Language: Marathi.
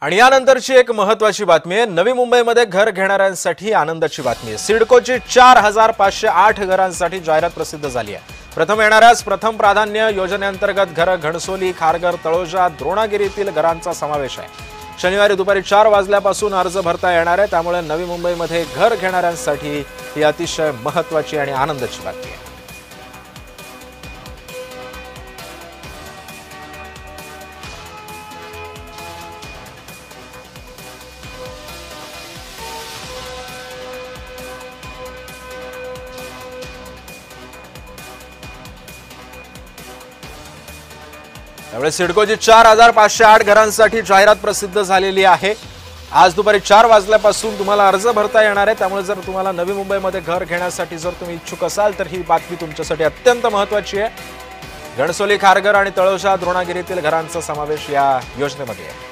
आणि यानंतरची एक महत्त्वाची बातमी आहे। नवी मुंबईमध्ये घर घेणाऱ्यांसाठी आनंदाची बातमी आहे। सिडकोची 4508 घरांसाठी जाहिरात प्रसिद्ध झाली आहे। प्रथम येणाऱ्यास प्रथम प्राधान्य योजनेअंतर्गत घर घणसोली, खारघर, तळोजा, द्रोणागिरीतील घरांचा समावेश आहे। शनिवारी दुपारी 4 वाजल्यापासून अर्ज भरता येणार आहे। त्यामुळे नवी मुंबईमध्ये घर घेणाऱ्यांसाठी ही अतिशय महत्त्वाची आणि आनंदाची बातमी आहे। त्यामुळे सिडकोची 4508 घरांसाठी जाहिरात प्रसिद्ध झालेली आहे। आज दुपारी 4 वाजल्यापासून तुम्हाला अर्ज भरता येणार आहे। त्यामुळे जर तुम्हाला नवी मुंबईमध्ये घर घेण्यासाठी जर तुम्ही इच्छुक असाल तर ही बातमी तुमच्यासाठी अत्यंत महत्त्वाची आहे। घणसोली, खारघर आणि तळोजा, द्रोणागिरीतील घरांचा समावेश या योजनेमध्ये आहे।